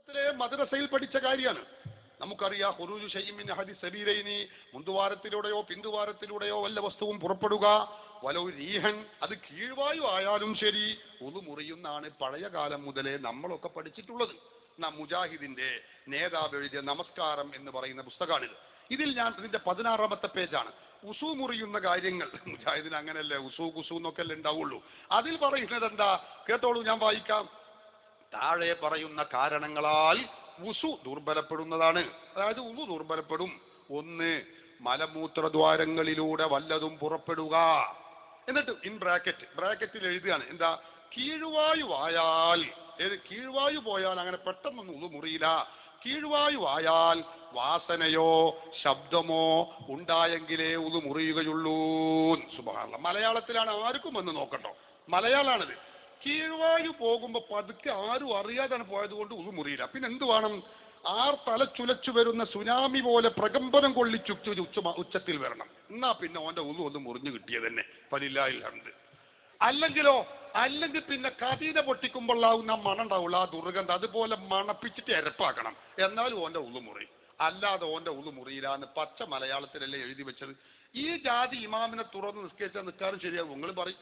മദ്രസയിൽ പഠിച്ച കാര്യമാണ്. നമുക്കറിയാം ഖുറൂജു ശൈഇൻ മിൻ അഹദി സബീലൈനി, മുന്തുവാരത്തിലൂടെയോ പിന്തുവാരത്തിലൂടെയോ വല്ല വസ്തുവും പുറപ്പെടുക, വലൗ റീഹൻ, അത് കീഴ്വായു ആയാലും ശരി ഉളു മുറിയുന്നാണ് പഴയ കാലം മുതലേ നമ്മളൊക്കെ പഠിച്ചിട്ടുള്ളത്. മുജാഹിദിന്റെ നേതാവ് എഴുതിയ നമസ്കാരം എന്ന് പറയുന്ന പുസ്തകമാണിത്. ഇതിന്റെ 16ാമത്തെ പേജാണ്. ഉസു മുറിയുന്ന കാര്യങ്ങൾ. മുജാഹിദിന് അങ്ങനെയല്ലേ, ഉസു കുസു എന്നൊക്കെ അല്ലേ ഉണ്ടാവുള്ളൂ. അതിൽ പറയുന്നത് എന്താ കേട്ടോളൂ, ഞാൻ വായിക്കാം. താഴെ പറയുന്ന കാരണങ്ങളാൽ വുസു ദുർബലപ്പെടുന്നതാണ്. അതായത് ഉളു ദുർബലപ്പെടും. 1, മലമൂത്രദ്വാരങ്ങളിലൂടെ വല്ലതും പുറപ്പെടുക. എന്നിട്ട് ബ്രാക്കറ്റിൽ എഴുതുകയാണ് എന്താ, കീഴ്വായു ആയാൽ, കീഴ്വായു പോയാൽ അങ്ങനെ പെട്ടെന്നൊന്നും ഉളു മുറിയില്ല. കീഴ്വായു ആയാൽ വാസനയോ ശബ്ദമോ ഉണ്ടായെങ്കിലേ ഉളു മുറിയുകയുള്ളൂ. സുബ്ഹാനല്ലാഹ്. മലയാളത്തിലാണ്, ആർക്കും വന്ന് നോക്കട്ടോ, മലയാളാണിത്. കീഴ്വായു പോകുമ്പോ പതുക്കെ ആരും അറിയാതാണ് പോയത് കൊണ്ട് ഉളു മുറിയില്ല. പിന്നെ എന്ത് വേണം? തലച്ചുലച്ചു വരുന്ന സുനാമി പോലെ പ്രകമ്പനം കൊള്ളിച്ചു ഉച്ചത്തിൽ വരണം. എന്നാ പിന്നെ ഓന്റെ ഉളു ഒന്ന് മുറിഞ്ഞു കിട്ടിയത് തന്നെ ഫലില്ലാഹിൽ ഹംദ്. അല്ലെങ്കിൽ പിന്നെ കതീന പൊട്ടിക്കുമ്പോഴാവുന്ന മണം ഉണ്ടാവുള്ളൂ, ആ ദുർഗന്ധം, അതുപോലെ മണപ്പിച്ചിട്ട് എരപ്പാക്കണം, എന്നാലും ഓന്റെ ഉളു മുറി. അല്ലാതെ ഓന്റെ ഉളു മുറിയില്ല എന്ന് പച്ച മലയാളത്തിലല്ലേ എഴുതി വെച്ചത്. ഈ ജാതി ഇമാമിനെ തുറന്ന് നിസ്കരിച്ചാൽ നിൽക്കാനും ശരിയാവും. നിങ്ങൾ പറയും